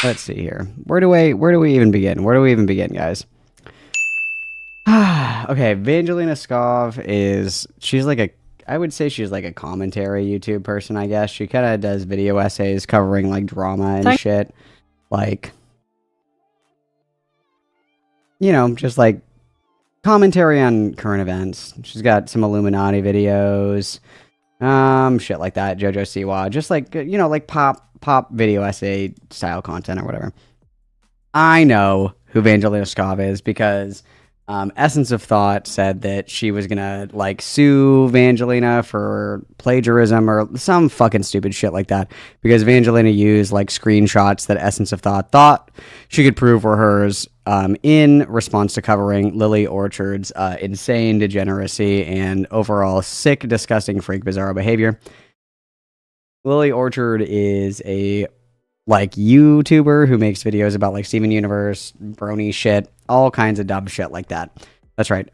let's see here. Where do we even begin? Where do we even begin, guys? Okay, Vangelina Skov she's like a, I would say she's like a commentary YouTube person, I guess. She kind of does video essays covering like drama and shit. Like, you know, just like commentary on current events. She's got some Illuminati videos, shit like that. Jojo Siwa, just like, you know, like pop video essay style content or whatever. I know who Vangelina Skov is because Essence of Thought said that she was gonna like sue Vangelina for plagiarism or some fucking stupid shit like that because Vangelina used like screenshots that Essence of Thought thought she could prove were hers in response to covering Lily Orchard's insane degeneracy and overall sick, disgusting, freak, bizarro behavior. Lily Orchard is a like YouTuber who makes videos about like Steven Universe, brony shit, all kinds of dumb shit like that. That's right.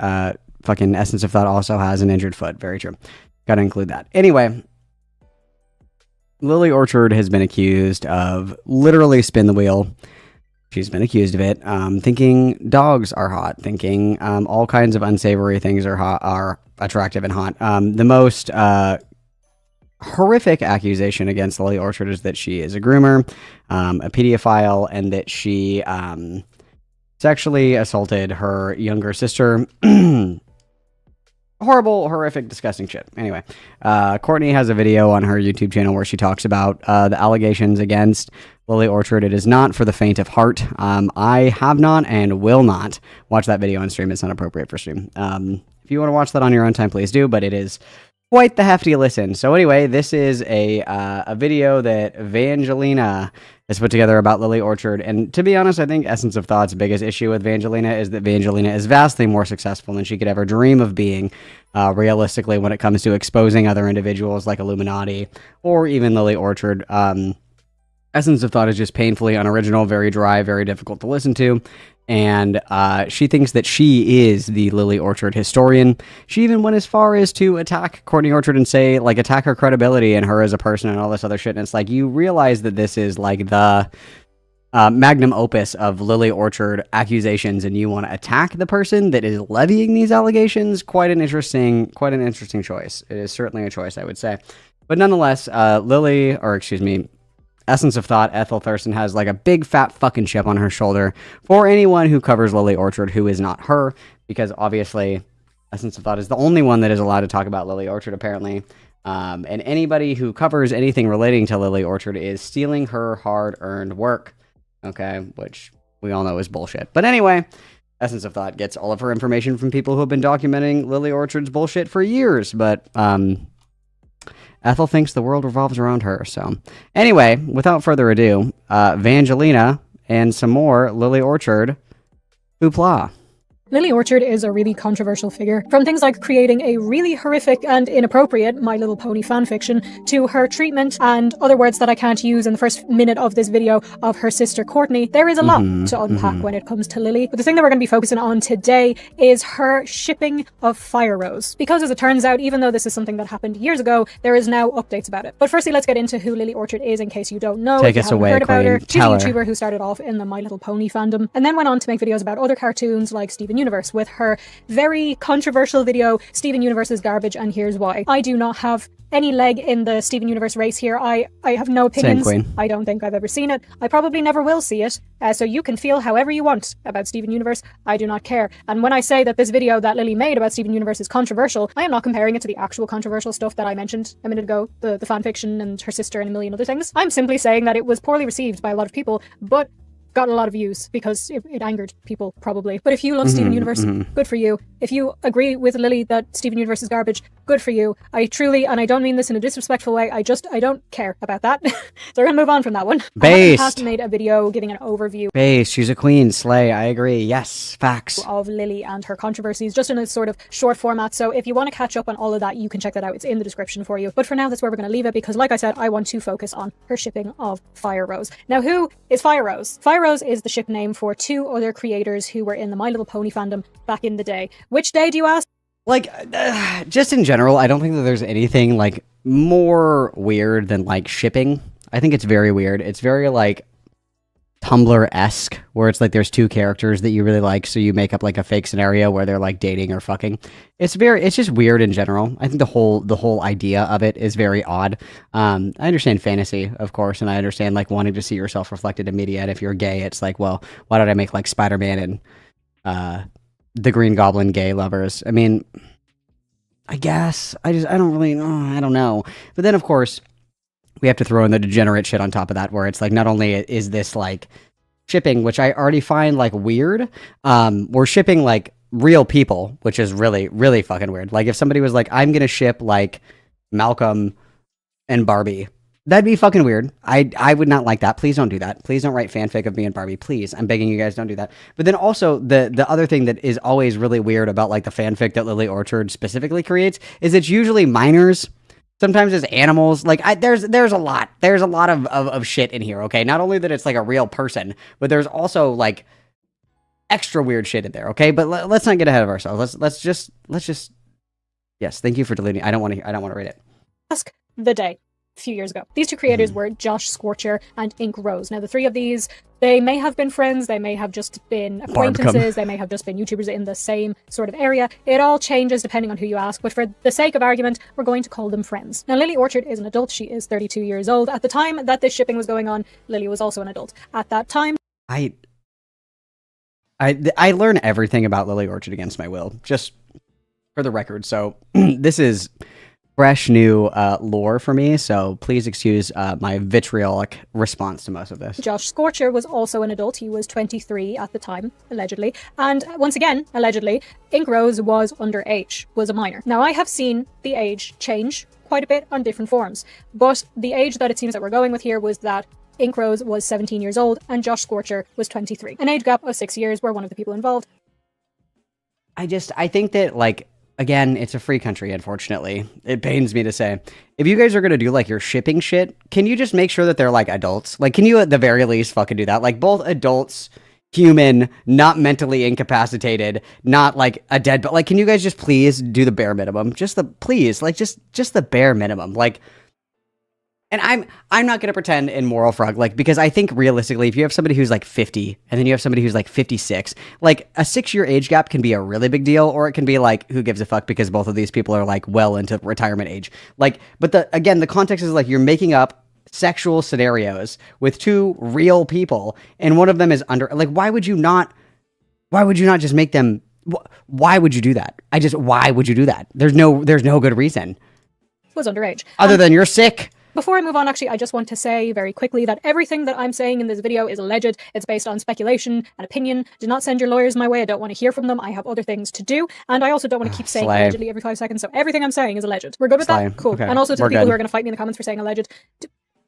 Fucking Essence of Thought also has an injured foot. Very true. Gotta include that. Anyway, Lily Orchard has been accused of literally spin the wheel. She's been accused of it. Thinking dogs are hot. Thinking all kinds of unsavory things are attractive and hot. The most horrific accusation against Lily Orchard is that she is a groomer, a pedophile, and that she sexually assaulted her younger sister. Horrible, horrific, disgusting shit. Anyway, Courtney has a video on her YouTube channel where she talks about the allegations against Lily Orchard. It is not for the faint of heart. I have not and will not watch that video on stream. It's not appropriate for stream. If you want to watch that on your own time, please do, but it is quite the hefty listen. So anyway, this is a video that Vangelina has put together about Lily Orchard. And to be honest, I think Essence of Thought's biggest issue with Vangelina is that Vangelina is vastly more successful than she could ever dream of being realistically when it comes to exposing other individuals like Illuminati or even Lily Orchard. Essence of Thought is just painfully unoriginal, very dry, very difficult to listen to. And she thinks that she is the Lily Orchard historian. She even went as far as to attack Courtney Orchard and say, like, attack her credibility and her as a person and all this other shit. And it's like, you realize that this is like the magnum opus of Lily Orchard accusations, and you want to attack the person that is levying these allegations. Quite an interesting choice. It is certainly a choice, I would say. But nonetheless, Essence of Thought, Ethel Thurston, has like a big fat fucking chip on her shoulder for anyone who covers Lily Orchard who is not her, because obviously Essence of Thought is the only one that is allowed to talk about Lily Orchard, apparently. And anybody who covers anything relating to Lily Orchard is stealing her hard-earned work, okay, which we all know is bullshit. But anyway, Essence of Thought gets all of her information from people who have been documenting Lily Orchard's bullshit for years, but Ethel thinks the world revolves around her. So anyway, without further ado, Vangelina and some more Lily Orchard hoopla. Lily Orchard is a really controversial figure, from things like creating a really horrific and inappropriate My Little Pony fanfiction to her treatment and other words that I can't use in the first minute of this video of her sister Courtney. There is a lot to unpack when it comes to Lily, but the thing that we're going to be focusing on today is her shipping of Firerose. Because as it turns out, even though this is something that happened years ago, there is now updates about it. But firstly, let's get into who Lily Orchard is in case you don't know. Take us away, heard about Queen. her. She's a YouTuber who started off in the My Little Pony fandom and then went on to make videos about other cartoons like Steven Universe, with her very controversial video, Steven Universe is garbage and here's why. I do not have any leg in the Steven Universe race here. I have no opinions. Same, Queen. I don't think I've ever seen it. I probably never will see it. So you can feel however you want about Steven Universe. I do not care. And when I say that this video that Lily made about Steven Universe is controversial, I am not comparing it to the actual controversial stuff that I mentioned a minute ago, the fanfiction and her sister and a million other things. I'm simply saying that it was poorly received by a lot of people, but got a lot of views because it angered people, probably. But if you love Steven Universe, good for you. If you agree with Lily that Steven Universe is garbage, good for you. I truly, and I don't mean this in a disrespectful way, I don't care about that. So we're gonna move on from that one. Based. I made a video giving an overview. Based. She's a queen. Slay. I agree. Yes. Facts. Of Lily and her controversies, just in a sort of short format. So if you want to catch up on all of that, you can check that out. It's in the description for you. But for now, that's where we're going to leave it because, like I said, I want to focus on her shipping of Firerose. Now, who is Firerose? Firerose is the ship name for two other creators who were in the My Little Pony fandom back in the day. Which day, do you ask? Like, just in general, I don't think that there's anything, like, more weird than, like, shipping. I think it's very weird. It's very, like, Tumblr-esque, where it's like there's two characters that you really like, so you make up like a fake scenario where they're like dating or fucking. It's just weird in general. I think the whole idea of it is very odd. I understand fantasy, of course, and I understand like wanting to see yourself reflected in media. And if you're gay, it's like, well, why don't I make like Spider-Man and the Green Goblin gay lovers? I mean, I guess I don't really know. I don't know. But then of course, we have to throw in the degenerate shit on top of that, where it's like, not only is this like shipping, which I already find like weird, we're shipping like real people, which is really, really fucking weird. Like if somebody was like, I'm gonna ship like Malcolm and Barbie, that'd be fucking weird. I would not like that. Please don't do that. Please don't write fanfic of me and Barbie. Please, I'm begging you guys, don't do that. But then also the other thing that is always really weird about like the fanfic that Lily Orchard specifically creates is it's usually minors. Sometimes it's animals. Like there's a lot of shit in here. Okay, not only that it's like a real person, but there's also like extra weird shit in there. Okay, but let's not get ahead of ourselves. Let's just. Yes, thank you for deleting. I don't want to read it. Ask the day. A few years ago. These two creators were Josh Scorcher and Ink Rose. Now, the three of these, they may have been friends, they may have just been acquaintances, they may have just been YouTubers in the same sort of area. It all changes depending on who you ask, but for the sake of argument, we're going to call them friends. Now, Lily Orchard is an adult. She is 32 years old. At the time that this shipping was going on, Lily was also an adult. At that time, I learn everything about Lily Orchard against my will, just for the record. So this is fresh new lore for me, so please excuse my vitriolic response to most of this. Josh Scorcher was also an adult. He was 23 at the time, allegedly. And once again, allegedly, Ink Rose was underage, was a minor. Now, I have seen the age change quite a bit on different forums, but the age that it seems that we're going with here was that Ink Rose was 17 years old and Josh Scorcher was 23. An age gap of 6 years where one of the people involved. I think that, like, again, it's a free country, unfortunately. It pains me to say. If you guys are going to do, like, your shipping shit, can you just make sure that they're, like, adults? Like, can you at the very least fucking do that? Like, both adults, human, not mentally incapacitated, not, like, a dead... But, like, can you guys just please do the bare minimum? Just the... Please, like, just the bare minimum. Like... And I'm not going to pretend in moral frog, like, because I think realistically, if you have somebody who's like 50 and then you have somebody who's like 56, like a 6-year age gap can be a really big deal, or it can be like, who gives a fuck, because both of these people are like well into retirement age. Like, but the context is like, you're making up sexual scenarios with two real people and one of them is under, like, why would you not just make them, why would you do that? Why would you do that? There's no good reason. Was underage. Other than you're sick. Before I move on, actually, I just want to say very quickly that everything that I'm saying in this video is alleged. It's based on speculation and opinion. Do not send your lawyers my way. I don't want to hear from them. I have other things to do. And I also don't want to keep saying allegedly every 5 seconds. So everything I'm saying is alleged. We're good with that? Cool. Okay. And also to the people who are going to fight me in the comments for saying alleged,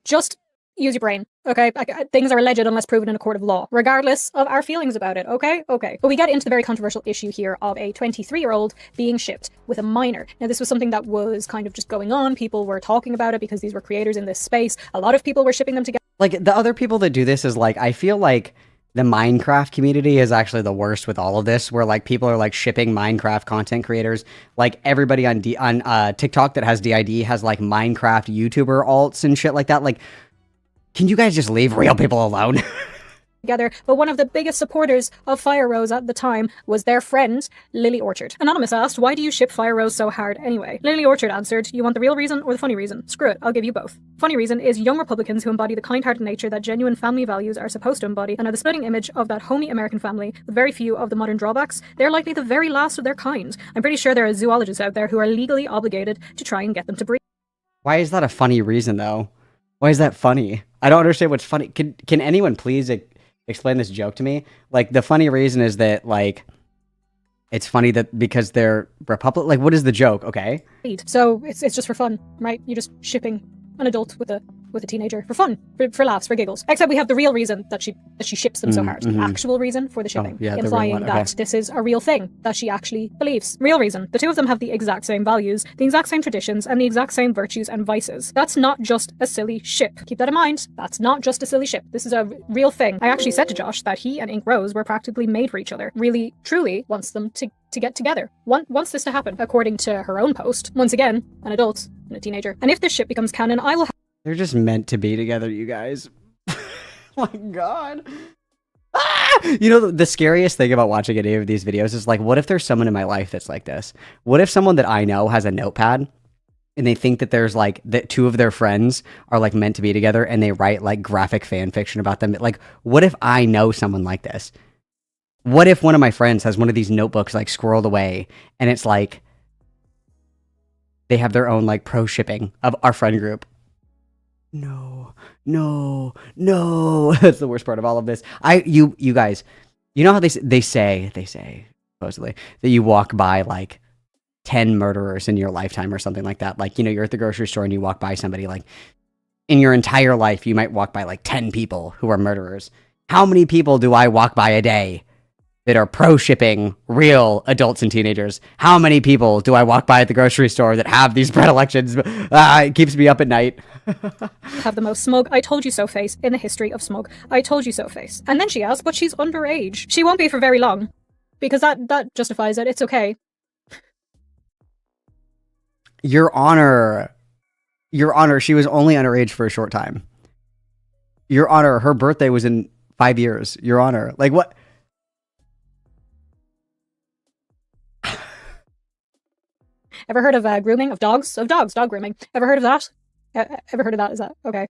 just use your brain, okay? Things are alleged unless proven in a court of law, regardless of our feelings about it, okay? Okay. But we get into the very controversial issue here of a 23-year-old being shipped with a minor. Now, this was something that was kind of just going on. People were talking about it because these were creators in this space. A lot of people were shipping them together. Like, the other people that do this is, like, I feel like the Minecraft community is actually the worst with all of this, where, like, people are, like, shipping Minecraft content creators. Like, everybody on TikTok that has DID has, like, Minecraft YouTuber alts and shit like that. Like, can you guys just leave real people alone? Together, but one of the biggest supporters of Firerose at the time was their friend, Lily Orchard. Anonymous asked, why do you ship Firerose so hard anyway? Lily Orchard answered, you want the real reason or the funny reason? Screw it, I'll give you both. Funny reason is young Republicans who embody the kind-hearted nature that genuine family values are supposed to embody and are the splitting image of that homey American family with very few of the modern drawbacks. They're likely the very last of their kind. I'm pretty sure there are zoologists out there who are legally obligated to try and get them to breed. Why is that a funny reason, though? Why is that funny? I don't understand what's funny. Can anyone please explain this joke to me? Like, the funny reason is that, like, it's funny that because they're Republic. Like, what is the joke? Okay. So it's just for fun, right? You're just shipping an adult with a teenager for fun, for laughs, for giggles. Except we have the real reason that she ships them so hard. The actual reason for the shipping, implying that this is a real thing that she actually believes. Real reason. The two of them have the exact same values, the exact same traditions, and the exact same virtues and vices. That's not just a silly ship. Keep that in mind. That's not just a silly ship. This is a real thing. I actually said to Josh that he and Ink Rose were practically made for each other. Really, truly wants them to get together. Wants this to happen, according to her own post. Once again, an adult and a teenager. And if this ship becomes canon, I will They're just meant to be together, you guys. my god. Ah! You know, the scariest thing about watching any of these videos is like, what if there's someone in my life that's like this? What if someone that I know has a notepad and they think that there's like that two of their friends are like meant to be together and they write like graphic fan fiction about them? Like, what if I know someone like this? What if one of my friends has one of these notebooks like squirreled away and it's like they have their own like pro shipping of our friend group? No, no, no. That's the worst part of all of this. You guys, you know how they say supposedly that you walk by like 10 murderers in your lifetime or something like that. Like, you know, you're at the grocery store and you walk by somebody, like in your entire life, you might walk by like 10 people who are murderers. How many people do I walk by a day that are pro-shipping real adults and teenagers? How many people do I walk by at the grocery store that have these predilections? It keeps me up at night. Have the most smug "I told you so" face in the history of smug. I told you so face. And then she asks, but she's underage. She won't be for very long. Because that justifies it. It's okay. Your Honor, she was only underage for a short time. Your Honor, her birthday was in 5 years. Your Honor. Like, what? Ever heard of grooming of dogs? Of dogs, dog grooming. Ever heard of that? Ever heard of that? Is that okay?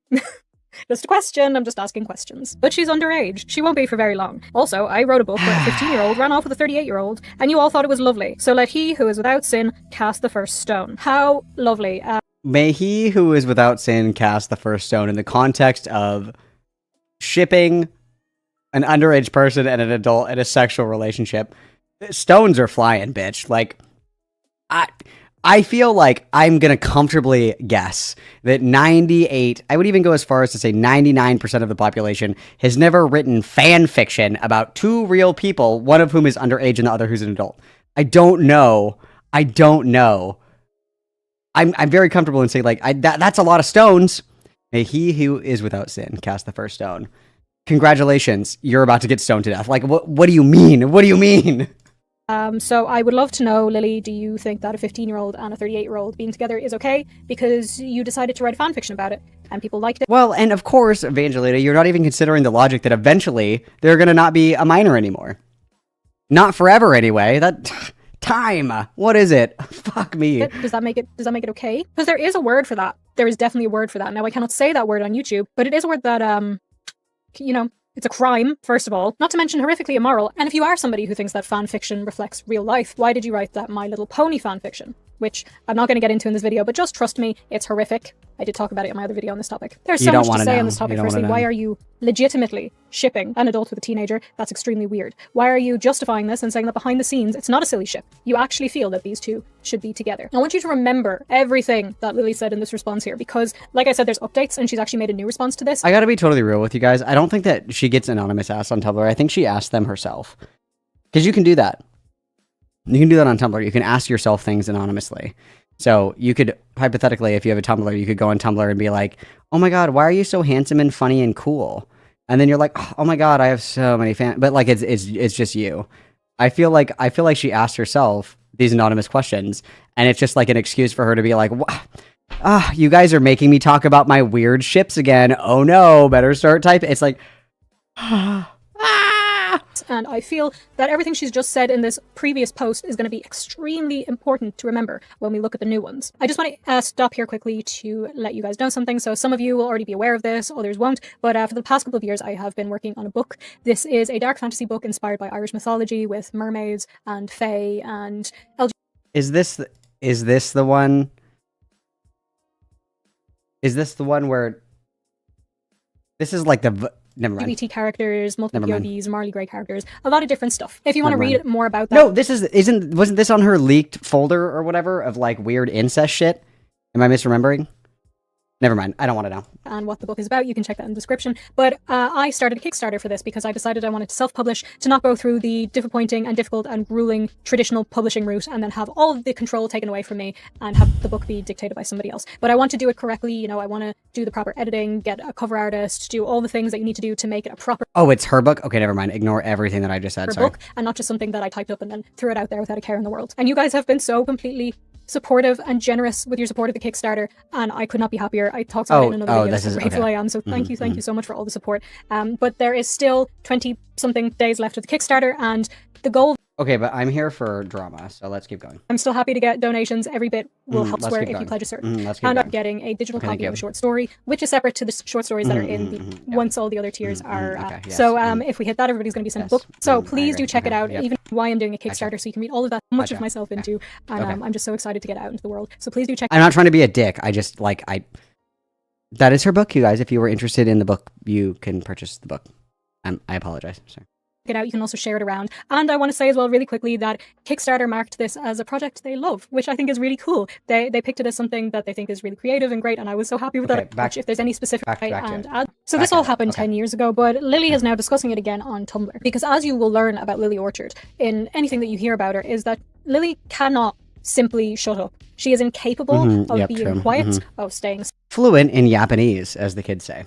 Just a question. I'm just asking questions. But she's underage. She won't be for very long. Also, I wrote a book where a 15-year-old ran off with a 38-year-old, and you all thought it was lovely. So let he who is without sin cast the first stone. How lovely. May he who is without sin cast the first stone in the context of shipping an underage person and an adult in a sexual relationship. Stones are flying, bitch. Like, I feel like I'm going to comfortably guess that 98, I would even go as far as to say 99% of the population has never written fan fiction about two real people, one of whom is underage and the other who's an adult. I don't know. I'm very comfortable in saying, like, that's a lot of stones. May he who is without sin cast the first stone. Congratulations, you're about to get stoned to death. Like, what do you mean? What do you mean? So I would love to know, Lily, do you think that a 15-year-old and a 38-year-old being together is okay? Because you decided to write a fan fiction about it, and people liked it. Well, and of course, Evangelina, you're not even considering the logic that eventually they're going to not be a minor anymore. Not forever, anyway. That time. What is it? Fuck me. Does that make it okay? Because there is a word for that. There is definitely a word for that. Now, I cannot say that word on YouTube, but it is a word that, you know, it's a crime, first of all, not to mention horrifically immoral. And if you are somebody who thinks that fan fiction reflects real life, why did you write that My Little Pony fan fiction? Which I'm not going to get into in this video, but just trust me, it's horrific. I did talk about it in my other video on this topic. There's so much to say on this topic. Firstly, why are you legitimately shipping an adult with a teenager? That's extremely weird. Why are you justifying this and saying that behind the scenes, it's not a silly ship? You actually feel that these two should be together. I want you to remember everything that Lily said in this response here, because, like I said, there's updates, and she's actually made a new response to this. I gotta be totally real with you guys. I don't think that she gets anonymous asked on Tumblr. I think she asked them herself. Because you can do that. You can do that on Tumblr. You can ask yourself things anonymously. So you could, hypothetically, if you have a Tumblr, you could go on Tumblr and be like, oh my god, why are you so handsome and funny and cool? And then you're like, oh my god, I have so many fans. But like, it's just you. I feel like she asked herself these anonymous questions, and it's just like an excuse for her to be like, you guys are making me talk about my weird ships again. Oh no, better start typing. It's like, And I feel that everything she's just said in this previous post is going to be extremely important to remember when we look at the new ones. I just want to stop here quickly to let you guys know something. So some of you will already be aware of this, others won't. But for the past couple of years, I have been working on a book. This is a dark fantasy book inspired by Irish mythology with mermaids and fae and LGBT. Is this the one? Is this the one where this is like the... Never mind. LGBT characters, multiple POVs, Marley Grey characters, a lot of different stuff. If you want to read more about that... No, wasn't this on her leaked folder or whatever of like weird incest shit? Am I misremembering? Never mind. I don't want to know. And what the book is about, you can check that in the description. But I started a Kickstarter for this because I decided I wanted to self-publish, to not go through the disappointing and difficult and grueling traditional publishing route and then have all of the control taken away from me and have the book be dictated by somebody else. But I want to do it correctly. You know, I want to do the proper editing, get a cover artist, do all the things that you need to do to make it a proper... Oh, it's her book? Okay, never mind. Ignore everything that I just said. Sorry. Book, and not just something that I typed up and then threw it out there without a care in the world. And you guys have been so completely supportive and generous with your support of the Kickstarter, and I could not be happier. I talked about it in another video, this how is grateful okay. I am, so thank you so much for all the support. But there is still 20-something days left of the Kickstarter, and the goal... Okay, but I'm here for drama, so let's keep going. I'm still happy to get donations. Every bit will help square if you pledge a certain. And I'm getting a digital copy of a short story, which is separate to the short stories that are in the once all the other tiers are. So if we hit that, everybody's going to be sent a book. So please do check it out. Even why I'm doing a Kickstarter, so you can read all of that, much of myself into. And I'm just so excited to get it out into the world. So please do check. I'm not trying to be a dick. I just that is her book, you guys. If you were interested in the book, you can purchase the book. I apologize. Sorry. It out. You can also share it around. And I want to say as well really quickly that Kickstarter marked this as a project they love, which I think is really cool. They picked it as something that they think is really creative and great, and I was so happy with that. If there's any specific So this all happened 10 years ago, but Lily is now discussing it again on Tumblr. Because as you will learn about Lily Orchard in anything that you hear about her, is that Lily cannot simply shut up. She is incapable of being quiet, of staying fluent in Japanese, as the kids say.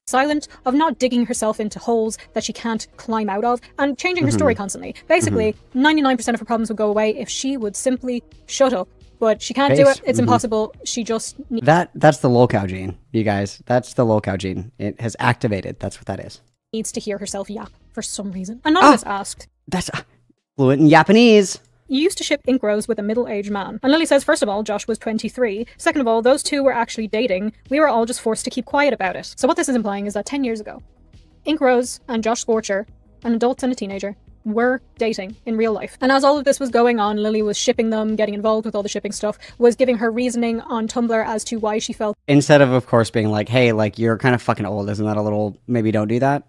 Silent, of not digging herself into holes that she can't climb out of, and changing her story constantly. Basically, 99% of her problems would go away if she would simply shut up. But she can't do it. It's impossible. She just... That's the lolcow gene, you guys. That's the lolcow gene. It has activated. That's what that is. Needs to hear herself yap for some reason. Anonymous asked... That's fluent in Japanese. You used to ship Firerose with a middle-aged man. And Lily says, first of all, Josh was 23. Second of all, those two were actually dating. We were all just forced to keep quiet about it. So what this is implying is that 10 years ago, Firerose and Josh Scorcher, an adult and a teenager, were dating in real life. And as all of this was going on, Lily was shipping them, getting involved with all the shipping stuff, was giving her reasoning on Tumblr as to why she felt... Instead of course, being like, hey, like, you're kind of fucking old, isn't that a little... Maybe don't do that?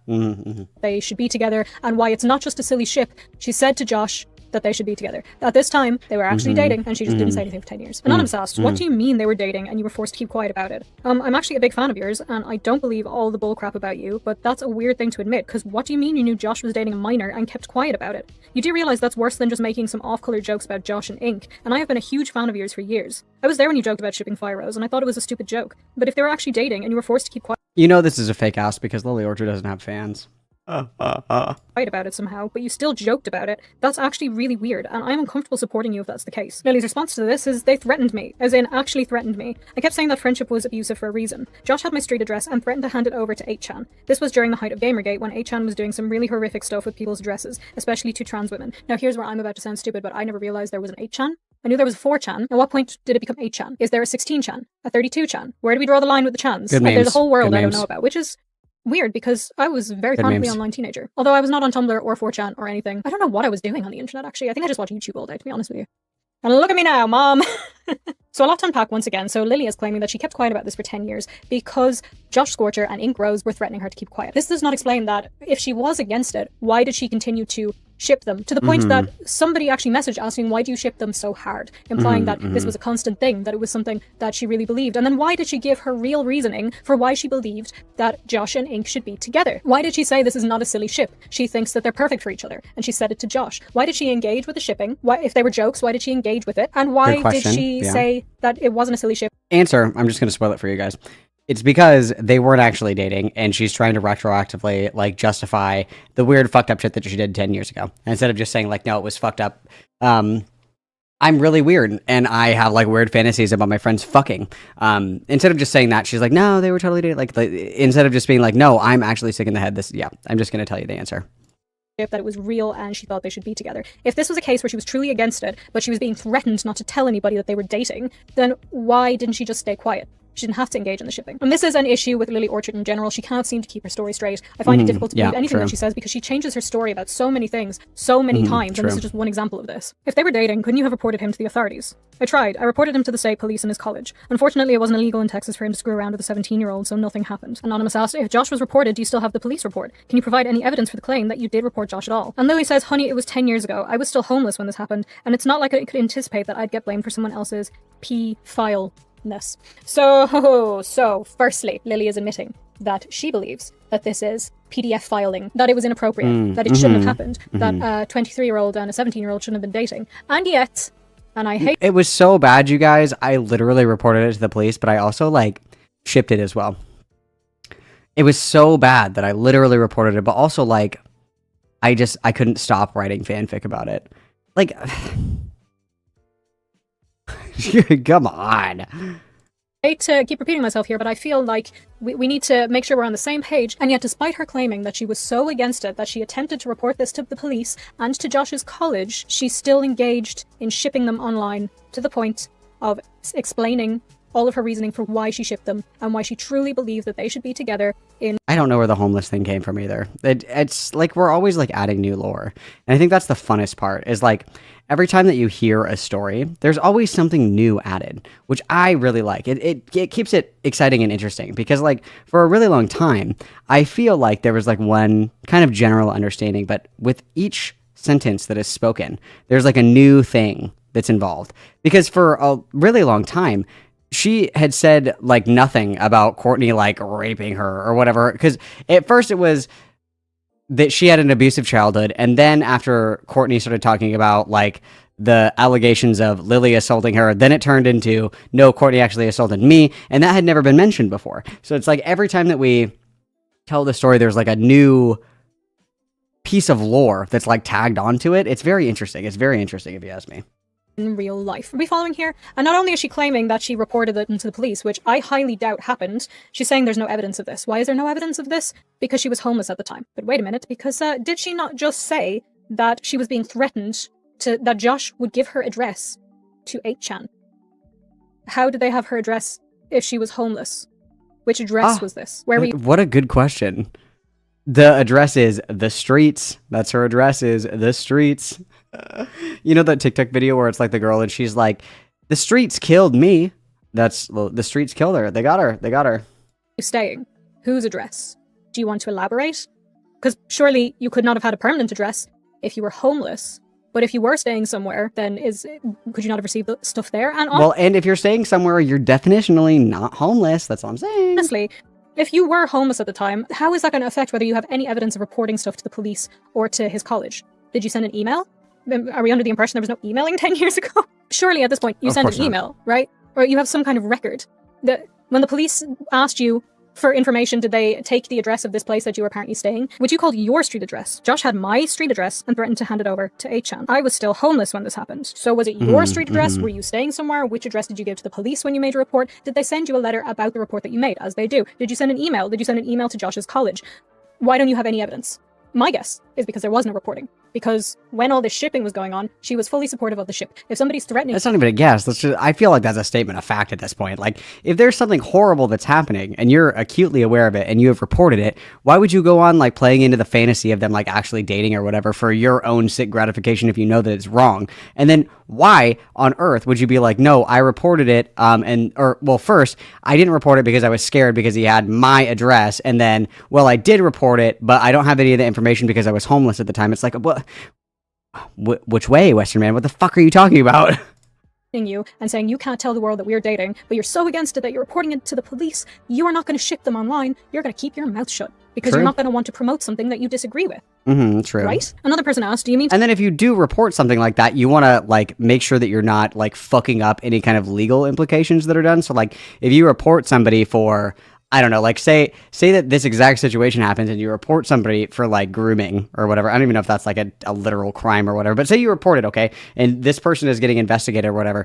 They should be together, and why it's not just a silly ship. She said to Josh that they should be together. At this time, they were actually dating, and she just didn't say anything for 10 years. Anonymous asked, what do you mean they were dating and you were forced to keep quiet about it? I'm actually a big fan of yours, and I don't believe all the bullcrap about you, but that's a weird thing to admit, because what do you mean you knew Josh was dating a minor and kept quiet about it? You do realize that's worse than just making some off-color jokes about Josh and Ink, and I have been a huge fan of yours for years. I was there when you joked about shipping Firerose, and I thought it was a stupid joke. But if they were actually dating and you were forced to keep quiet... You know this is a fake ass because Lily Orchard doesn't have fans. Fight about it somehow, but you still joked about it. That's actually really weird, and I'm uncomfortable supporting you if that's the case. Lily's response to this is they threatened me, as in actually threatened me. I kept saying that friendship was abusive for a reason. Josh had my street address and threatened to hand it over to 8chan. This was during the height of Gamergate when 8chan was doing some really horrific stuff with people's addresses, especially to trans women. Now here's where I'm about to sound stupid, but I never realized there was an 8chan. I knew there was a 4chan. At what point did it become 8chan? Is there a 16chan? A 32chan? Where do we draw the line with the chans? Good Like, there's a memes. whole world Good I don't memes. know about, which is weird because I was a very Good chronically memes. online teenager. Although I was not on Tumblr or 4chan or anything. I don't know what I was doing on the internet, actually. I think I just watched YouTube all day, to be honest with you. And look at me now, mom! So a lot to unpack once again. So Lily is claiming that she kept quiet about this for 10 years because Josh Scorcher and Firerose were threatening her to keep quiet. This does not explain that if she was against it, why did she continue to ship them? To the point that somebody actually messaged asking, why do you ship them so hard? Implying that this was a constant thing, that it was something that she really believed. And then why did she give her real reasoning for why she believed that Josh and Ink should be together? Why did she say this is not a silly ship? She thinks that they're perfect for each other. And she said it to Josh. Why did she engage with the shipping? Why, if they were jokes, why did she engage with it? And why did she say that it wasn't a silly ship? Answer, I'm just going to spoil it for you guys. It's because they weren't actually dating, and she's trying to retroactively, like, justify the weird fucked up shit that she did 10 years ago. And instead of just saying, like, no, it was fucked up, I'm really weird, and I have, like, weird fantasies about my friends fucking. Instead of just saying that, she's like, no, they were totally dating. Like, instead of just being like, no, I'm actually sick in the head. I'm just going to tell you the answer. That it was real and she thought they should be together. If this was a case where she was truly against it, but she was being threatened not to tell anybody that they were dating, then why didn't she just stay quiet? She didn't have to engage in the shipping. And this is an issue with Lily Orchard in general. She cannot seem to keep her story straight. I find it difficult to believe anything that she says because she changes her story about so many things so many times, and this is just one example of this. If they were dating, couldn't you have reported him to the authorities? I tried. I reported him to the state police in his college. Unfortunately, it wasn't illegal in Texas for him to screw around with a 17-year-old, so nothing happened. Anonymous asked, if Josh was reported, do you still have the police report? Can you provide any evidence for the claim that you did report Josh at all? And Lily says, honey, it was 10 years ago. I was still homeless when this happened, and it's not like I could anticipate that I'd get blamed for someone else's file. So, firstly, Lily is admitting that she believes that this is PDF filing, that it was inappropriate, that it shouldn't have happened, that a 23-year-old and a 17-year-old shouldn't have been dating. And yet, and I hate... It was so bad, you guys, I literally reported it to the police, but I also, like, shipped it as well. It was so bad that I literally reported it, but also, like, I couldn't stop writing fanfic about it. Like... Come on. I hate to keep repeating myself here, but I feel like we need to make sure we're on the same page. And yet, despite her claiming that she was so against it that she attempted to report this to the police and to Josh's college, she's still engaged in shipping them online to the point of explaining all of her reasoning for why she shipped them and why she truly believes that they should be together in... I don't know where the homeless thing came from either. It's like we're always like adding new lore. And I think that's the funnest part is like every time that you hear a story, there's always something new added, which I really like. It keeps it exciting and interesting because like for a really long time, I feel like there was like one kind of general understanding, but with each sentence that is spoken, there's like a new thing that's involved. Because for a really long time, she had said like nothing about Courtney like raping her or whatever. Because at first it was that she had an abusive childhood, and then after Courtney started talking about like the allegations of Lily assaulting her, then it turned into no, Courtney actually assaulted me, and that had never been mentioned before. So it's like every time that we tell the story, there's like a new piece of lore that's like tagged onto it. It's very interesting. It's very interesting if you ask me. In real life. Are we following here? And not only is she claiming that she reported it to the police, which I highly doubt happened, she's saying there's no evidence of this. Why is there no evidence of this? Because she was homeless at the time. But wait a minute, because did she not just say that she was being threatened that Josh would give her address to 8chan? How did they have her address if she was homeless? Which address was this? Where were you? What a good question. The address is the streets. That's her address is the streets. You know that TikTok video where it's like the girl and she's like, the streets killed me. That's the streets killed her. They got her. They got her. Staying? Whose address? Do you want to elaborate? Because surely you could not have had a permanent address if you were homeless. But if you were staying somewhere, then could you not have received the stuff there? And well, and if you're staying somewhere, you're definitionally not homeless. That's what I'm saying. Honestly, if you were homeless at the time, how is that going to affect whether you have any evidence of reporting stuff to the police or to his college? Did you send an email? Are we under the impression there was no emailing 10 years ago? Surely at this point you send an email, right? Or you have some kind of record. That when the police asked you for information, did they take the address of this place that you were apparently staying, which you called your street address? Josh had my street address and threatened to hand it over to 8chan. I was still homeless when this happened. So was it your street address? Were you staying somewhere? Which address did you give to the police when you made a report? Did they send you a letter about the report that you made, as they do? Did you send an email? Did you send an email to Josh's college? Why don't you have any evidence? My guess is because there was no reporting. Because when all this shipping was going on, she was fully supportive of the ship. If somebody's threatening... That's not even a guess. I feel like that's a statement of fact at this point. Like, if there's something horrible that's happening, and you're acutely aware of it, and you have reported it, why would you go on, like, playing into the fantasy of them, like, actually dating or whatever for your own sick gratification if you know that it's wrong? And then, why on earth would you be like, no, I reported it, first, I didn't report it because I was scared because he had my address, and then, well, I did report it, but I don't have any of the information because I was homeless at the time. It's like, what? Which way, Western man? What the fuck are you talking about? You and saying you can't tell the world that we're dating, but you're so against it that you're reporting it to the police. You are not going to ship them online. You're going to keep your mouth shut because True. You're not going to want to promote something that you disagree with. True. Right? Another person asked, do you mean... And then if you do report something like that, you want to, like, make sure that you're not, like, fucking up any kind of legal implications that are done. So, like, if you report somebody for... I don't know, like, say that this exact situation happens and you report somebody for, like, grooming or whatever. I don't even know if that's, like, a literal crime or whatever. But say you report it, okay, and this person is getting investigated or whatever.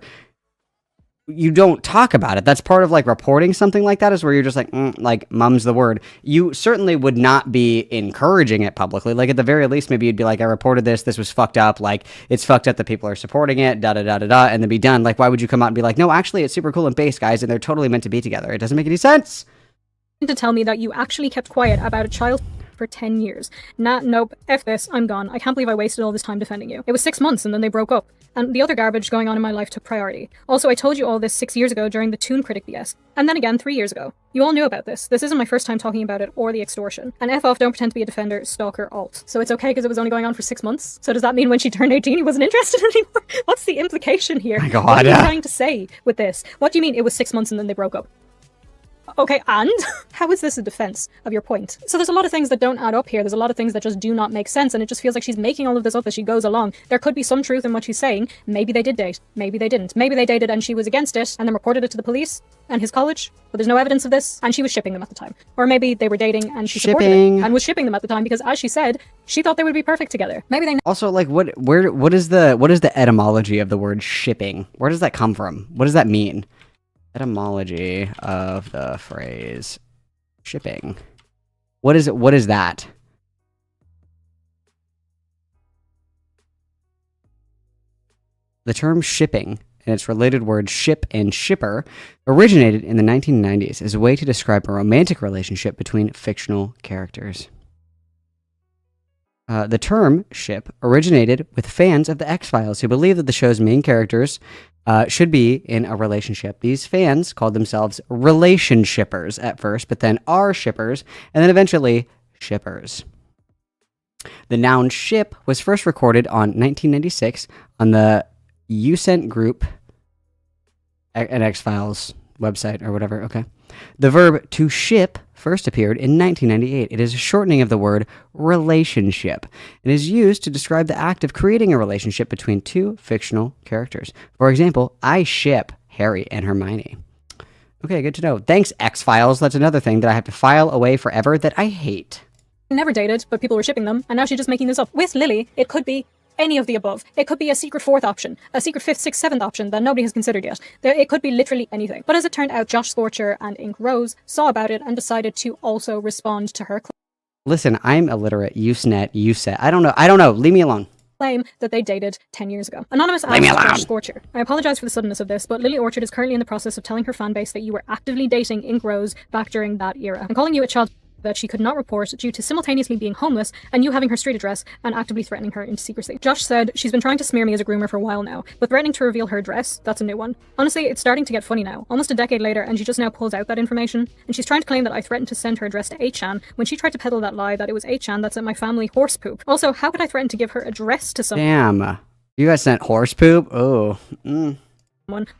You don't talk about it. That's part of, like, reporting something like that is where you're just like, mum's the word. You certainly would not be encouraging it publicly. Like, at the very least, maybe you'd be like, I reported this was fucked up. Like, it's fucked up that people are supporting it, da-da-da-da-da, and then be done. Like, why would you come out and be like, no, actually, it's super cool and base, guys, and they're totally meant to be together. It doesn't make any sense. To tell me that you actually kept quiet about a child for 10 years. Nah, nope, F this, I'm gone. I can't believe I wasted all this time defending you. It was 6 months and then they broke up. And the other garbage going on in my life took priority. Also, I told you all this 6 years ago during the Toon Critic BS. And then again 3 years ago. You all knew about this. This isn't my first time talking about it or the extortion. And F off, don't pretend to be a defender, stalker, alt. So it's okay because it was only going on for 6 months? So does that mean when she turned 18 he wasn't interested anymore? What's the implication here? My God. What are you trying to say with this? What do you mean it was 6 months and then they broke up? Okay, and? How is this a defense of your point? So there's a lot of things that don't add up here. There's a lot of things that just do not make sense, and it just feels like she's making all of this up as she goes along. There could be some truth in what she's saying. Maybe they did date. Maybe they didn't. Maybe they dated and she was against it and then reported it to the police and his college, but there's no evidence of this, and she was shipping them at the time. Or maybe they were dating and she supported it and was shipping them at the time because, as she said, she thought they would be perfect together. Maybe they... Also, like, what is the etymology of the word shipping? Where does that come from? What does that mean? Etymology of the phrase shipping. What is that? The term shipping and its related words ship and shipper originated in the 1990s as a way to describe a romantic relationship between fictional characters. The term ship originated with fans of the X-Files who believed that the show's main characters should be in a relationship. These fans called themselves relationshippers at first, but then are shippers, and then eventually shippers. The noun ship was first recorded on 1996 on the Ucent Group, an X-Files website or whatever, okay. The verb to ship first appeared in 1998. It is a shortening of the word relationship. It is used to describe the act of creating a relationship between two fictional characters. For example, I ship Harry and Hermione. Okay, good to know. Thanks, X-Files. That's another thing that I have to file away forever that I hate. Never dated, but people were shipping them, and now she's just making this up. With Lily, it could be any of the above. It could be a secret fourth option, a secret fifth, sixth, seventh option that nobody has considered yet. It could be literally anything. But as it turned out, Josh Scorcher and Ink Rose saw about it and decided to also respond to her Listen, I'm illiterate. Usenet. I don't know. Leave me alone. Claim that they dated 10 years ago. Anonymous asked Josh Scorcher, I apologize for the suddenness of this, but Lily Orchard is currently in the process of telling her fanbase that you were actively dating Ink Rose back during that era. I'm calling you a child that she could not report due to simultaneously being homeless and you having her street address and actively threatening her into secrecy. Josh said, she's been trying to smear me as a groomer for a while now, but threatening to reveal her address, that's a new one. Honestly, it's starting to get funny now, almost a decade later, and she just now pulls out that information, and she's trying to claim that I threatened to send her address to 8chan when she tried to peddle that lie that it was 8chan that sent my family horse poop. Also, how could I threaten to give her address to someone? Damn. You guys sent horse poop? Oh.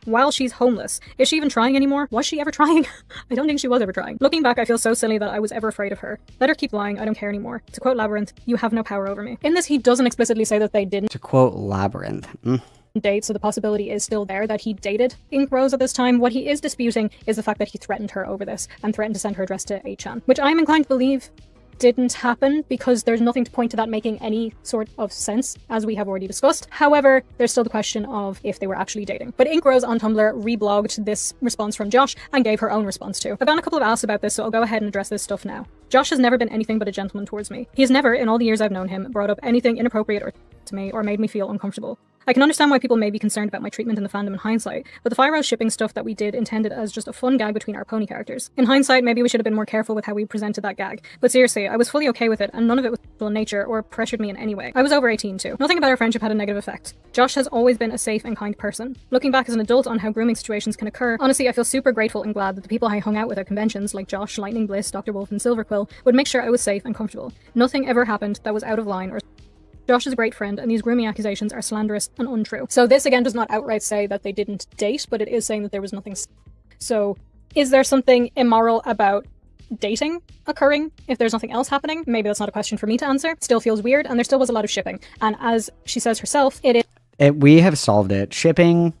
While she's homeless. Is she even trying anymore? Was she ever trying? I don't think she was ever trying. Looking back, I feel so silly that I was ever afraid of her. Let her keep lying, I don't care anymore. To quote Labyrinth, you have no power over me. In this, he doesn't explicitly say that they didn't. To quote Labyrinth. Date, so the possibility is still there that he dated Ink Rose at this time. What he is disputing is the fact that he threatened her over this and threatened to send her address to 8chan, which I'm inclined to believe didn't happen because there's nothing to point to that making any sort of sense, as we have already discussed. However, there's still the question of if they were actually dating. But Ink Rose on Tumblr reblogged this response from Josh and gave her own response too. I've gotten a couple of asks about this, so I'll go ahead and address this stuff now. Josh has never been anything but a gentleman towards me. He has never, in all the years I've known him, brought up anything inappropriate or to me or made me feel uncomfortable. I can understand why people may be concerned about my treatment in the fandom in hindsight, but the Firerose shipping stuff that we did intended as just a fun gag between our pony characters. In hindsight, maybe we should have been more careful with how we presented that gag, but seriously, I was fully okay with it, and none of it was sexual in nature or pressured me in any way. I was over 18 too. Nothing about our friendship had a negative effect. Josh has always been a safe and kind person. Looking back as an adult on how grooming situations can occur, honestly, I feel super grateful and glad that the people I hung out with at conventions, like Josh, Lightning Bliss, Dr. Wolf, and Silverquill, would make sure I was safe and comfortable. Nothing ever happened that was out of line or... Josh is a great friend, and these grooming accusations are slanderous and untrue. So this again does not outright say that they didn't date, but it is saying that there was nothing. So is there something immoral about dating occurring if there's nothing else happening? Maybe that's not a question for me to answer. Still feels weird, and there still was a lot of shipping. And as she says herself, we have solved it. Shipping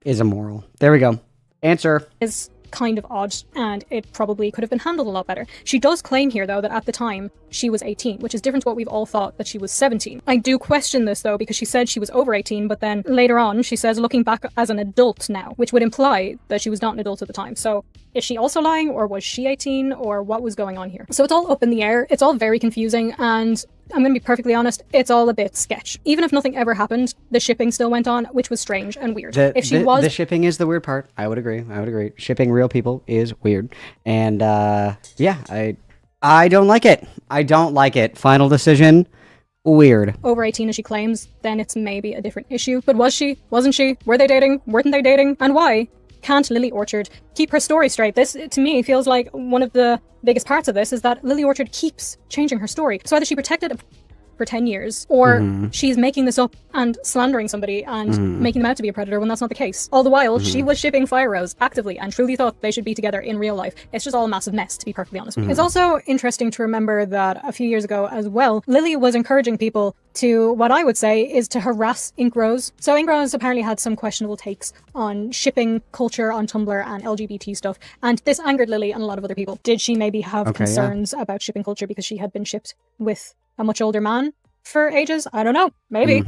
is immoral. There we go. Answer. Is kind of odd, and it probably could have been handled a lot better. She does claim here, though, that at the time she was 18, which is different to what we've all thought that she was 17. I do question this, though, because she said she was over 18, but then later on she says looking back as an adult now, which would imply that she was not an adult at the time. So is she also lying, or was she 18, or what was going on here? So it's all up in the air. It's all very confusing, and I'm going to be perfectly honest, it's all a bit sketch. Even if nothing ever happened, the shipping still went on, which was strange and weird. The shipping is the weird part. I would agree. Shipping real people is weird. And yeah, I don't like it. I don't like it. Final decision, weird. Over 18 as she claims, then it's maybe a different issue. But was she? Wasn't she? Were they dating? Weren't they dating? And why can't Lily Orchard keep her story straight? This, to me, feels like one of the biggest parts of this is that Lily Orchard keeps changing her story. So either she protected for 10 years, or she's making this up and slandering somebody and making them out to be a predator when that's not the case. All the while, she was shipping Firerose actively and truly thought they should be together in real life. It's just all a massive mess, to be perfectly honest. It's also interesting to remember that a few years ago as well, Lily was encouraging people to, what I would say, is to harass Inkrose. So Inkrose apparently had some questionable takes on shipping culture on Tumblr and LGBT stuff, and this angered Lily and a lot of other people. Did she maybe have concerns about shipping culture because she had been shipped with a much older man for ages? I don't know. Maybe.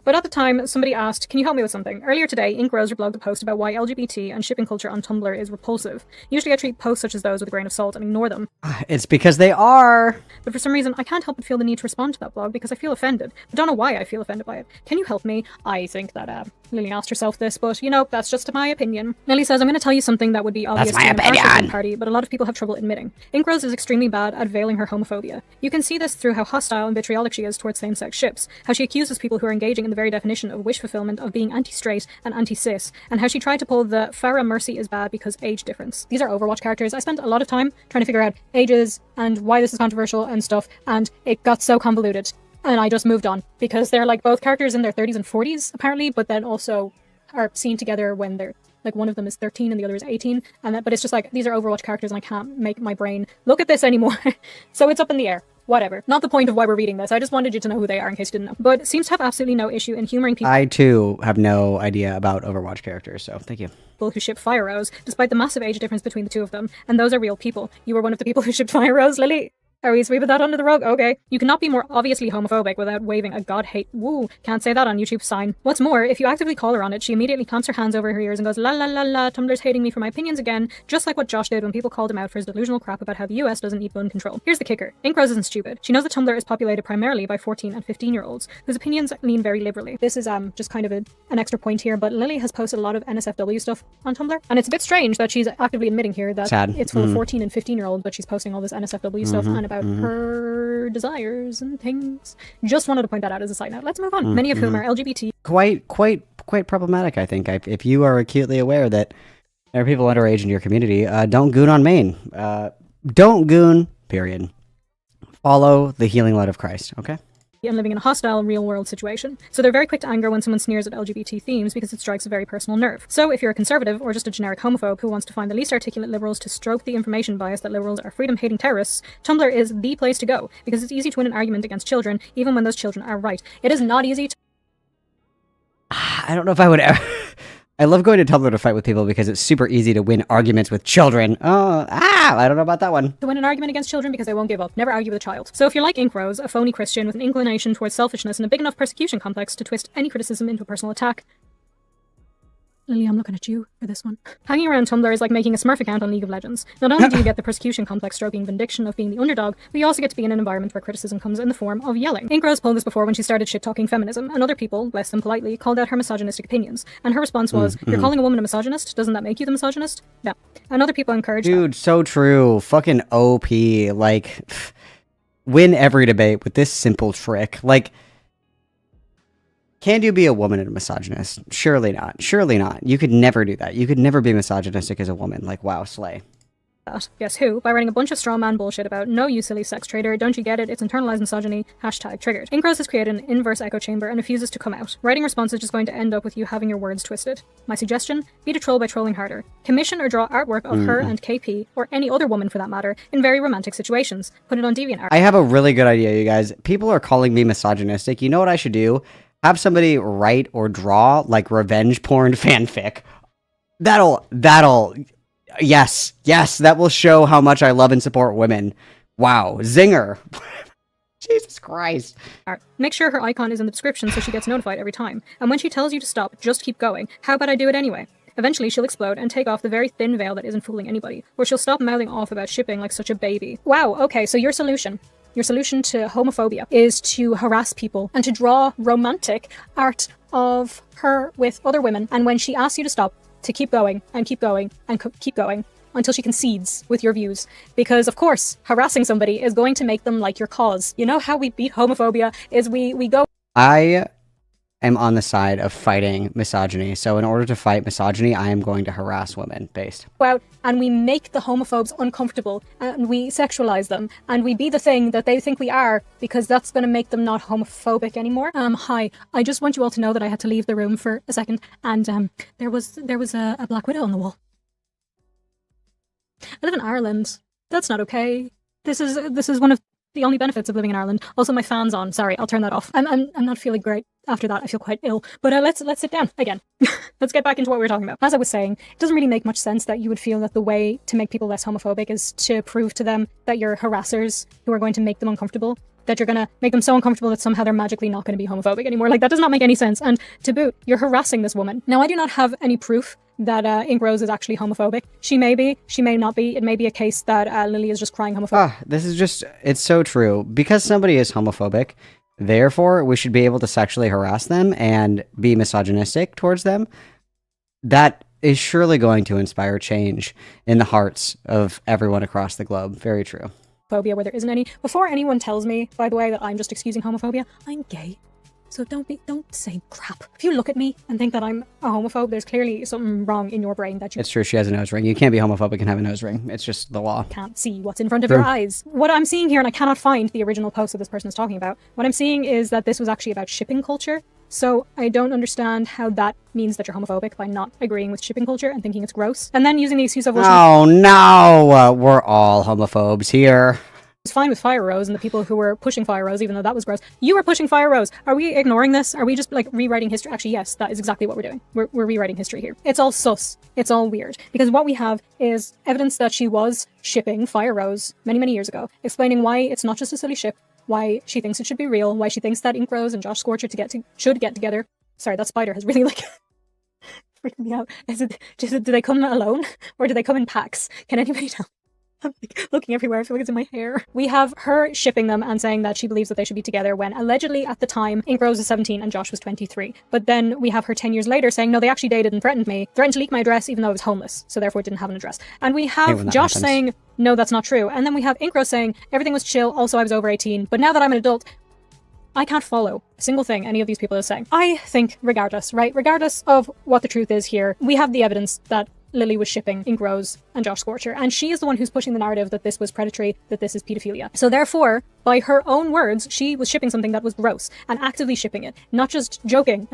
But at the time, somebody asked, can you help me with something? Earlier today, Inkrose blogged a post about why LGBT and shipping culture on Tumblr is repulsive. Usually I treat posts such as those with a grain of salt and ignore them. It's because they are. But for some reason, I can't help but feel the need to respond to that blog because I feel offended. I don't know why I feel offended by it. Can you help me? I think that Lily asked herself this, but that's just my opinion. Lily says, I'm going to tell you something that would be obvious to an impartial party, but a lot of people have trouble admitting. Inkrose is extremely bad at veiling her homophobia. You can see this through how hostile and vitriolic she is towards same-sex ships, how she accuses people who are engaging in the very definition of wish fulfillment of being anti-straight and anti-cis, and how she tried to pull the Farah mercy is bad because age difference. These are Overwatch characters. I spent a lot of time trying to figure out ages and why this is controversial and stuff, and it got so convoluted. And I just moved on, because they're like both characters in their 30s and 40s, apparently, but then also are seen together when they're, like, one of them is 13 and the other is 18, but it's just like, these are Overwatch characters and I can't make my brain look at this anymore. So it's up in the air. Whatever. Not the point of why we're reading this. I just wanted you to know who they are in case you didn't know. But seems to have absolutely no issue in humoring people. I, too, have no idea about Overwatch characters, so thank you. Who ship Firerose, despite the massive age difference between the two of them. And those are real people. You were one of the people who shipped Firerose, Lily. Are we sweeping that under the rug? Okay. You cannot be more obviously homophobic without waving a god hate. Woo. Can't say that on YouTube sign. What's more, if you actively call her on it, she immediately clamps her hands over her ears and goes, la la la la, Tumblr's hating me for my opinions again, just like what Josh did when people called him out for his delusional crap about how the US doesn't need gun control. Here's the kicker. Inkrose isn't stupid. She knows that Tumblr is populated primarily by 14 and 15-year-olds, whose opinions lean very liberally. This is just kind of an extra point here, but Lily has posted a lot of NSFW stuff on Tumblr, and it's a bit strange that she's actively admitting here that it's full of 14 and 15-year-olds, but she's posting all this NSFW stuff and about her desires and things. Just wanted to point that out as a side note. Let's move on. Many of whom are LGBT. Quite problematic, I think. If you are acutely aware that there are people underage in your community, don't goon on Maine. Don't goon, period. Follow the healing light of Christ, okay? And living in a hostile real-world situation. So they're very quick to anger when someone sneers at LGBT themes because it strikes a very personal nerve. So if you're a conservative or just a generic homophobe who wants to find the least articulate liberals to stroke the information bias that liberals are freedom-hating terrorists, Tumblr is the place to go because it's easy to win an argument against children even when those children are right. It is not easy to... I don't know if I would ever... I love going to Tumblr to fight with people because it's super easy to win arguments with children. I don't know about that one. To win an argument against children because they won't give up. Never argue with a child. So if you're like Inkrose, a phony Christian with an inclination towards selfishness and a big enough persecution complex to twist any criticism into a personal attack, Lily, I'm looking at you for this one. Hanging around Tumblr is like making a Smurf account on League of Legends. Not only do you get the persecution complex stroking vindication of being the underdog, but you also get to be in an environment where criticism comes in the form of yelling. Inkrose pulled this before when she started shit-talking feminism, and other people, less than politely, called out her misogynistic opinions. And her response was, you're calling a woman a misogynist? Doesn't that make you the misogynist? No. And other people encouraged that. Dude, so true. Fucking OP. Like, win every debate with this simple trick. Like, can you be a woman and a misogynist? Surely not. Surely not. You could never do that. You could never be misogynistic as a woman. Like, wow, slay. Guess who? By writing a bunch of straw man bullshit about, no, you silly sex traitor, don't you get it, it's internalized misogyny, #triggered. Inkrose has created an inverse echo chamber and refuses to come out. Writing response is just going to end up with you having your words twisted. My suggestion? Beat a troll by trolling harder. Commission or draw artwork of her and KP, or any other woman for that matter, in very romantic situations. Put it on DeviantArt. I have a really good idea, you guys. People are calling me misogynistic. You know what I should do? Have somebody write or draw, like, revenge porn fanfic. Yes, that will show how much I love and support women. Wow, zinger. Jesus Christ. Make sure her icon is in the description so she gets notified every time. And when she tells you to stop, just keep going. How about I do it anyway? Eventually, she'll explode and take off the very thin veil that isn't fooling anybody, or she'll stop mouthing off about shipping like such a baby. Wow, okay, so your solution to homophobia is to harass people and to draw romantic art of her with other women, and when she asks you to stop, to keep going and keep going and keep going until she concedes with your views. Because, of course, harassing somebody is going to make them like your cause. You know how we beat homophobia is we go... I am on the side of fighting misogyny. So in order to fight misogyny, I am going to harass women based. Out and we make the homophobes uncomfortable and we sexualize them and we be the thing that they think we are because that's going to make them not homophobic anymore. Hi, I just want you all to know that I had to leave the room for a second and there was a black widow on the wall. I live in Ireland. That's not okay. This is one of the only benefits of living in Ireland. Also, my fan's on. Sorry, I'll turn that off. I'm not feeling great after that. I feel quite ill. But let's sit down again. Let's get back into what we were talking about. As I was saying, it doesn't really make much sense that you would feel that the way to make people less homophobic is to prove to them that you're harassers who are going to make them uncomfortable. That you're going to make them so uncomfortable that somehow they're magically not going to be homophobic anymore. Like, that does not make any sense. And to boot, you're harassing this woman. Now, I do not have any proof that Ink Rose is actually homophobic. She may be, she may not be. It may be a case that Lily is just crying homophobic. This is just, it's so true. Because somebody is homophobic, therefore, we should be able to sexually harass them and be misogynistic towards them. That is surely going to inspire change in the hearts of everyone across the globe. Very true. Phobia where there isn't any. Before anyone tells me, by the way, that I'm just excusing homophobia, I'm gay. So don't say crap. If you look at me and think that I'm a homophobe, there's clearly something wrong in your brain that you... It's true, she has a nose ring. You can't be homophobic and have a nose ring. It's just the law. Can't see what's in front of your eyes. What I'm seeing here, and I cannot find the original post that this person is talking about, what I'm seeing is that this was actually about shipping culture. So I don't understand how that means that you're homophobic by not agreeing with shipping culture and thinking it's gross. And then using the excuse of... Oh no, we're all homophobes here. It's fine with Firerose and the people who were pushing Firerose, even though that was gross. You were pushing Firerose. Are we ignoring this? Are we just like rewriting history? Actually, yes, that is exactly what we're doing. We're rewriting history here. It's all sus. It's all weird. Because what we have is evidence that she was shipping Firerose many, many years ago, explaining why it's not just a silly ship, why she thinks it should be real, why she thinks that Ink Rose and Josh Scorcher should get together. Sorry, that spider has really like freaking me out. Do they come alone or do they come in packs? Can anybody tell? I'm like looking everywhere. I feel like it's in my hair. We have her shipping them and saying that she believes that they should be together when allegedly at the time Ink Rose was 17 and Josh was 23. But then we have her 10 years later saying, no, they actually dated and threatened to leak my address even though I was homeless. So therefore didn't have an address. And we have Josh saying, no, that's not true. And then we have Ink Rose saying, everything was chill. Also, I was over 18. But now that I'm an adult, I can't follow a single thing any of these people are saying. I think regardless, right? Regardless of what the truth is here, we have the evidence that Lily was shipping Ink Rose and Josh Scorcher, and she is the one who's pushing the narrative that this was predatory, that this is pedophilia. So therefore, by her own words, she was shipping something that was gross and actively shipping it, not just joking,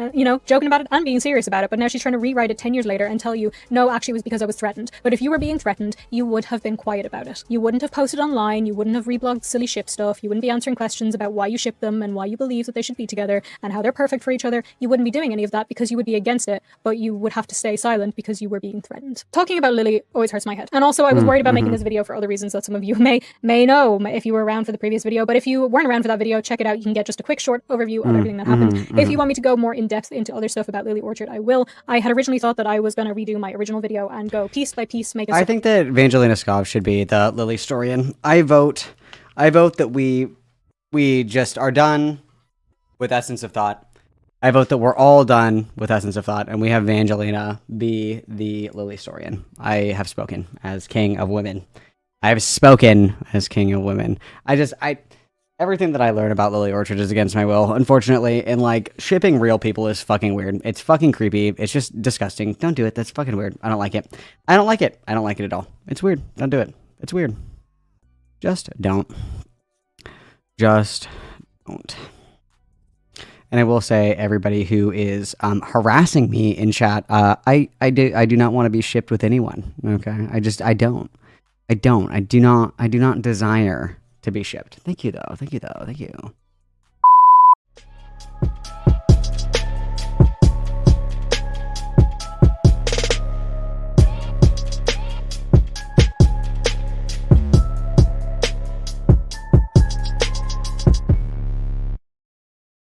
joking about it and being serious about it, but now she's trying to rewrite it 10 years later and tell you, no, actually it was because I was threatened. But if you were being threatened, you would have been quiet about it. You wouldn't have posted online, you wouldn't have reblogged silly ship stuff, you wouldn't be answering questions about why you ship them and why you believe that they should be together and how they're perfect for each other. You wouldn't be doing any of that because you would be against it, but you would have to stay silent because you were being threatened. Talking about Lily always hurts my head. And also I was worried about making this video for other reasons that some of you may know if you were around for the previous video, but if you weren't around for that video, check it out. You can get just a quick short overview of everything that happened. If you want me to go more in depth into other stuff about Lily Orchard, I will. I had originally thought that I was going to redo my original video and go piece by piece, make it. I think that Evangelina Skov should be the Lily historian. I vote that we just are done with Essence of Thought. I vote that we're all done with Essence of Thought, and we have Evangelina be the Lily historian. I have spoken as king of women. I have spoken as king of women. Everything that I learn about Lily Orchard is against my will, unfortunately, and like shipping real people is fucking weird. It's fucking creepy. It's just disgusting. Don't do it. That's fucking weird. I don't like it. I don't like it. I don't like it at all. It's weird. Don't do it. It's weird. Just don't. Just don't. And I will say, everybody who is harassing me in chat, I do not want to be shipped with anyone. Okay, I do not desire to be shipped. Thank you though. Thank you.